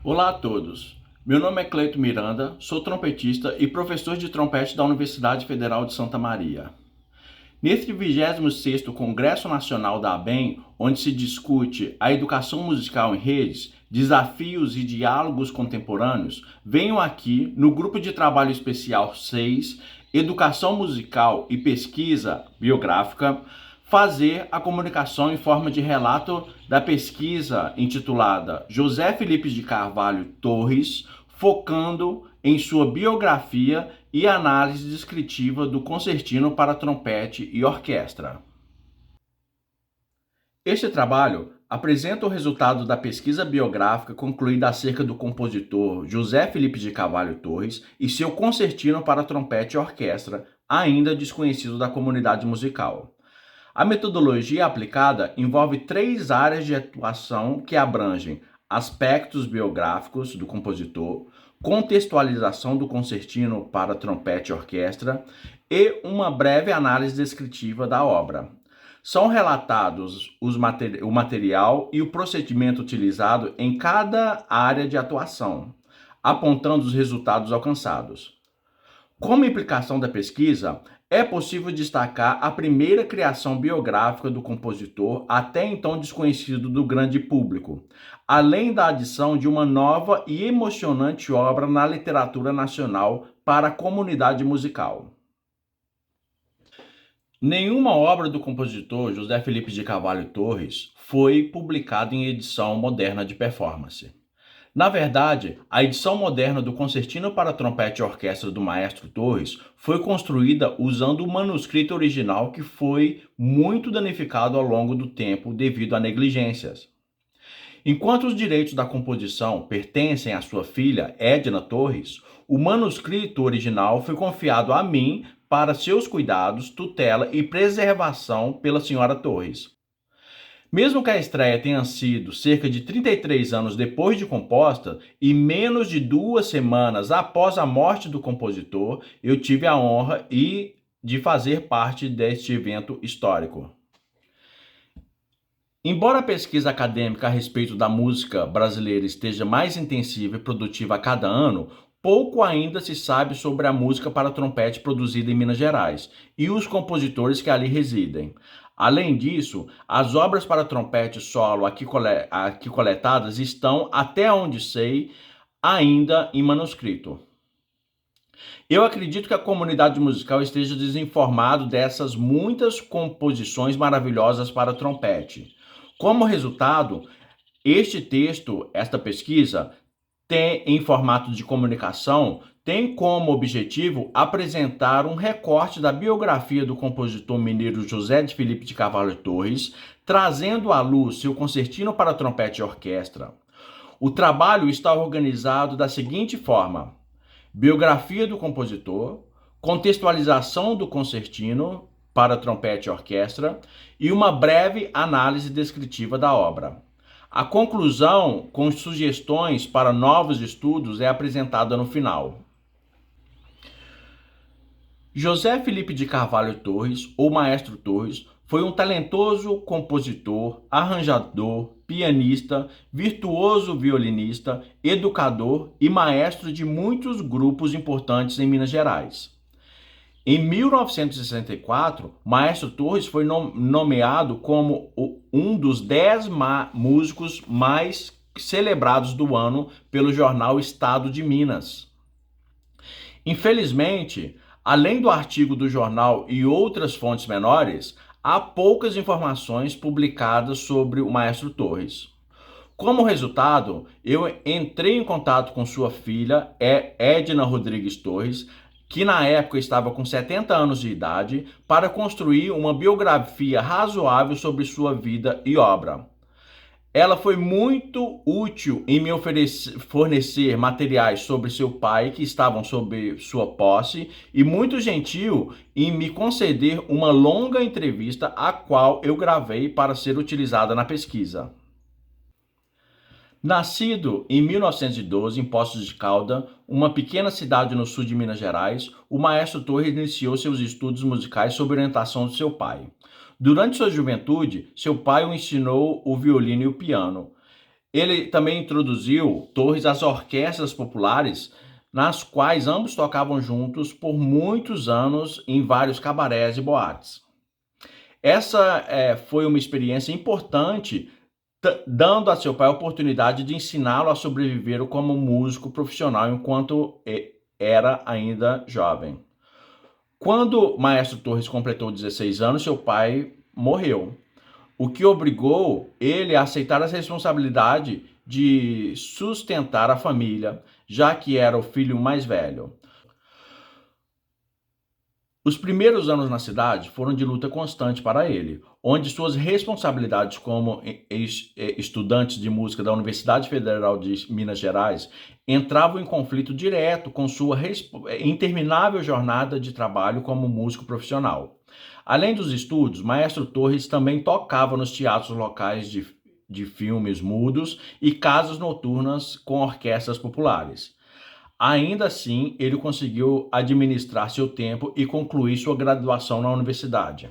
Olá a todos. Meu nome é Cleito Miranda, sou trompetista e professor de trompete da Universidade Federal de Santa Maria. Neste 26º Congresso Nacional da ABEM, onde se discute a educação musical em redes, desafios e diálogos contemporâneos, venho aqui, no Grupo de Trabalho Especial 6, Educação Musical e Pesquisa Biográfica, fazer a comunicação em forma de relato da pesquisa intitulada José Felipe de Carvalho Torres, focando em sua biografia e análise descritiva do concertino para trompete e orquestra. Este trabalho apresenta o resultado da pesquisa biográfica concluída acerca do compositor José Felipe de Carvalho Torres e seu concertino para trompete e orquestra, ainda desconhecido da comunidade musical. A metodologia aplicada envolve 3 áreas de atuação que abrangem aspectos biográficos do compositor, contextualização do concertino para trompete e orquestra e uma breve análise descritiva da obra. São relatados o material e o procedimento utilizado em cada área de atuação, apontando os resultados alcançados. Como implicação da pesquisa, é possível destacar a primeira criação biográfica do compositor, até então desconhecido do grande público, além da adição de uma nova e emocionante obra na literatura nacional para a comunidade musical. Nenhuma obra do compositor José Felipe de Carvalho Torres foi publicada em edição moderna de performance. Na verdade, a edição moderna do Concertino para Trompete e Orquestra do Maestro Torres foi construída usando o manuscrito original, que foi muito danificado ao longo do tempo devido a negligências. Enquanto os direitos da composição pertencem à sua filha, Edna Torres, o manuscrito original foi confiado a mim para seus cuidados, tutela e preservação pela senhora Torres. Mesmo que a estreia tenha sido cerca de 33 anos depois de composta e menos de 2 semanas após a morte do compositor, eu tive a honra de fazer parte deste evento histórico. Embora a pesquisa acadêmica a respeito da música brasileira esteja mais intensiva e produtiva a cada ano, pouco ainda se sabe sobre a música para trompete produzida em Minas Gerais e os compositores que ali residem. Além disso, as obras para trompete solo aqui coletadas estão, até onde sei, ainda em manuscrito. Eu acredito que a comunidade musical esteja desinformada dessas muitas composições maravilhosas para trompete. Como resultado, este texto, esta pesquisa, em formato de comunicação, tem como objetivo apresentar um recorte da biografia do compositor mineiro José de Felipe de Carvalho Torres, trazendo à luz seu concertino para trompete e orquestra. O trabalho está organizado da seguinte forma: biografia do compositor, contextualização do concertino para trompete e orquestra e uma breve análise descritiva da obra. A conclusão, com sugestões para novos estudos, é apresentada no final. José Felipe de Carvalho Torres, ou Maestro Torres, foi um talentoso compositor, arranjador, pianista, virtuoso violinista, educador e maestro de muitos grupos importantes em Minas Gerais. Em 1964, Maestro Torres foi nomeado como um dos 10 músicos mais celebrados do ano pelo jornal Estado de Minas. Infelizmente, além do artigo do jornal e outras fontes menores, há poucas informações publicadas sobre o Maestro Torres. Como resultado, eu entrei em contato com sua filha, Edna Rodrigues Torres, que na época estava com 70 anos de idade, para construir uma biografia razoável sobre sua vida e obra. Ela foi muito útil em me fornecer materiais sobre seu pai, que estavam sob sua posse, e muito gentil em me conceder uma longa entrevista, a qual eu gravei para ser utilizada na pesquisa. Nascido em 1912 em Poços de Caldas, uma pequena cidade no sul de Minas Gerais, o Maestro Torres iniciou seus estudos musicais sob orientação de seu pai. Durante sua juventude, seu pai o ensinou o violino e o piano. Ele também introduziu Torres às orquestras populares, nas quais ambos tocavam juntos por muitos anos em vários cabarés e boates. Essa foi uma experiência importante, dando a seu pai a oportunidade de ensiná-lo a sobreviver como músico profissional enquanto era ainda jovem. Quando Maestro Torres completou 16 anos, seu pai morreu, o que obrigou ele a aceitar a responsabilidade de sustentar a família, já que era o filho mais velho. Os primeiros anos na cidade foram de luta constante para ele, onde suas responsabilidades como estudante de música da Universidade Federal de Minas Gerais entravam em conflito direto com sua interminável jornada de trabalho como músico profissional. Além dos estudos, Maestro Torres também tocava nos teatros locais de filmes mudos e casas noturnas com orquestras populares. Ainda assim, ele conseguiu administrar seu tempo e concluir sua graduação na universidade.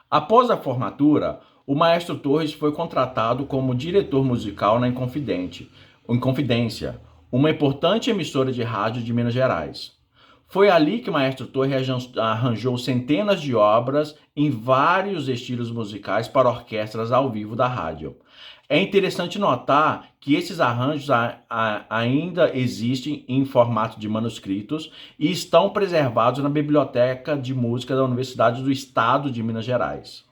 Após a formatura, o Maestro Torres foi contratado como diretor musical na Inconfidência, uma importante emissora de rádio de Minas Gerais. Foi ali que o Maestro Torres arranjou centenas de obras em vários estilos musicais para orquestras ao vivo da rádio. É interessante notar que esses arranjos ainda existem em formato de manuscritos e estão preservados na Biblioteca de Música da Universidade do Estado de Minas Gerais.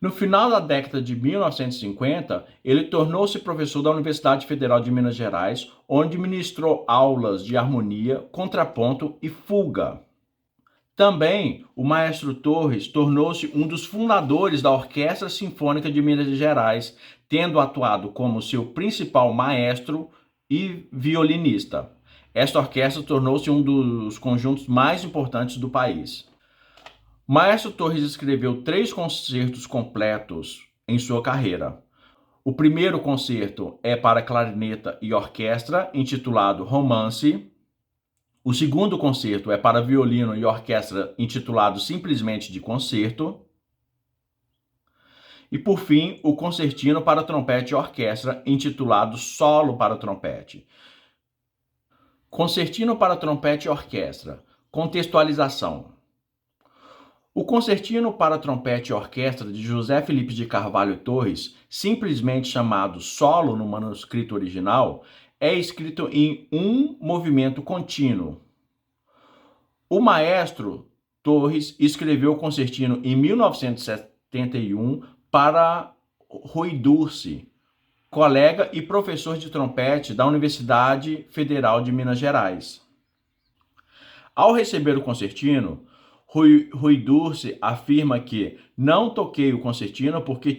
No final da década de 1950, ele tornou-se professor da Universidade Federal de Minas Gerais, onde ministrou aulas de harmonia, contraponto e fuga. Também, o Maestro Torres tornou-se um dos fundadores da Orquestra Sinfônica de Minas Gerais, tendo atuado como seu principal maestro e violinista. Esta orquestra tornou-se um dos conjuntos mais importantes do país. Maestro Torres escreveu 3 concertos completos em sua carreira. O primeiro concerto é para clarineta e orquestra, intitulado Romance. O segundo concerto é para violino e orquestra, intitulado simplesmente de Concerto. E, por fim, o concertino para trompete e orquestra, intitulado Solo para trompete. Concertino para trompete e orquestra. Contextualização. O Concertino para trompete e orquestra de José Felipe de Carvalho Torres, simplesmente chamado Solo no manuscrito original, é escrito em um movimento contínuo. O Maestro Torres escreveu o concertino em 1971 para Rui Dursi, colega e professor de trompete da Universidade Federal de Minas Gerais. Ao receber o concertino, Rui Dursi afirma que não toquei o concertino porque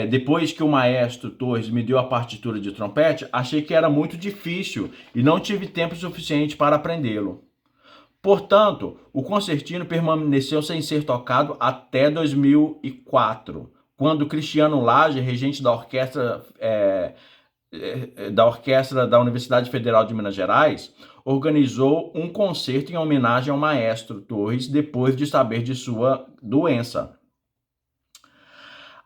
depois que o Maestro Torres me deu a partitura de trompete, achei que era muito difícil e não tive tempo suficiente para aprendê-lo. Portanto, o concertino permaneceu sem ser tocado até 2004, quando Cristiano Lage, regente da orquestra da Universidade Federal de Minas Gerais, organizou um concerto em homenagem ao Maestro Torres depois de saber de sua doença.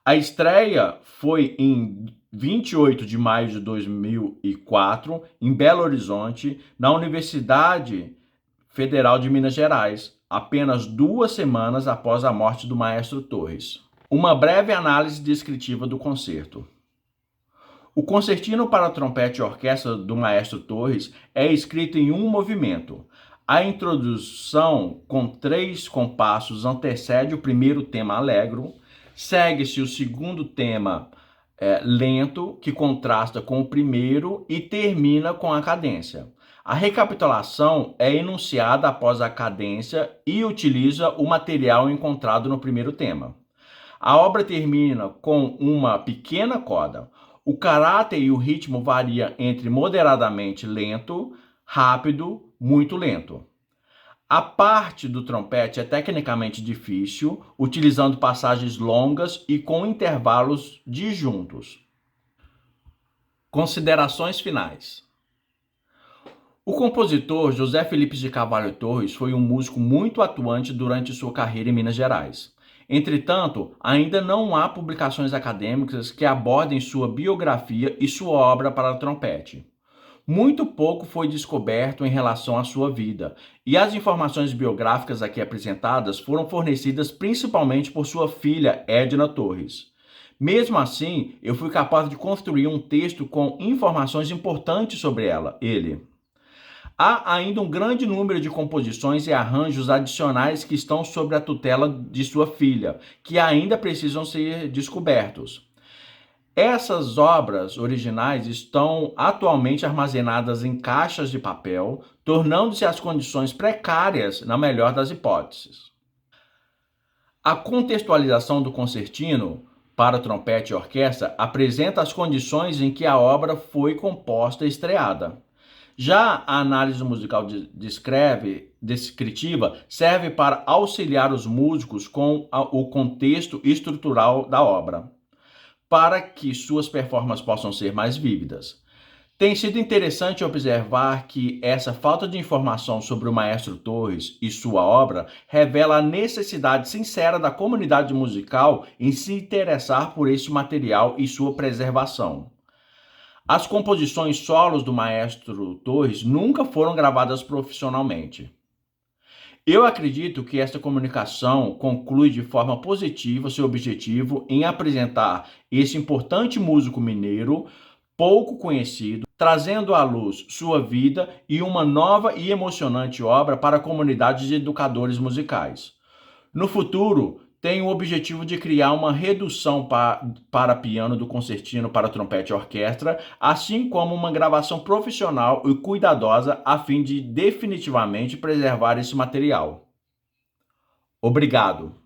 A estreia foi em 28 de maio de 2004, em Belo Horizonte, na Universidade Federal de Minas Gerais, apenas 2 semanas após a morte do Maestro Torres. Uma breve análise descritiva do concerto. O concertino para trompete e orquestra do Maestro Torres é escrito em um movimento. A introdução com 3 compassos antecede o primeiro tema allegro, segue-se o segundo tema lento, que contrasta com o primeiro e termina com a cadência. A recapitulação é enunciada após a cadência e utiliza o material encontrado no primeiro tema. A obra termina com uma pequena coda. O caráter e o ritmo varia entre moderadamente lento, rápido, muito lento. A parte do trompete é tecnicamente difícil, utilizando passagens longas e com intervalos disjuntos. Considerações finais. O compositor José Felipe de Carvalho Torres foi um músico muito atuante durante sua carreira em Minas Gerais. Entretanto, ainda não há publicações acadêmicas que abordem sua biografia e sua obra para trompete. Muito pouco foi descoberto em relação à sua vida, e as informações biográficas aqui apresentadas foram fornecidas principalmente por sua filha, Edna Torres. Mesmo assim, eu fui capaz de construir um texto com informações importantes sobre ele. Há ainda um grande número de composições e arranjos adicionais que estão sob a tutela de sua filha, que ainda precisam ser descobertos. Essas obras originais estão atualmente armazenadas em caixas de papel, tornando-se as condições precárias na melhor das hipóteses. A contextualização do concertino para trompete e orquestra apresenta as condições em que a obra foi composta e estreada. Já a análise musical descritiva serve para auxiliar os músicos com o contexto estrutural da obra, para que suas performances possam ser mais vívidas. Tem sido interessante observar que essa falta de informação sobre o maestro Torres e sua obra revela a necessidade sincera da comunidade musical em se interessar por esse material e sua preservação. As composições solos do maestro Torres nunca foram gravadas profissionalmente. Eu acredito que esta comunicação conclui de forma positiva seu objetivo em apresentar esse importante músico mineiro, pouco conhecido, trazendo à luz sua vida e uma nova e emocionante obra para a comunidade de educadores musicais. No futuro, tenho o objetivo de criar uma redução para piano do concertino para trompete e orquestra, assim como uma gravação profissional e cuidadosa a fim de definitivamente preservar esse material. Obrigado.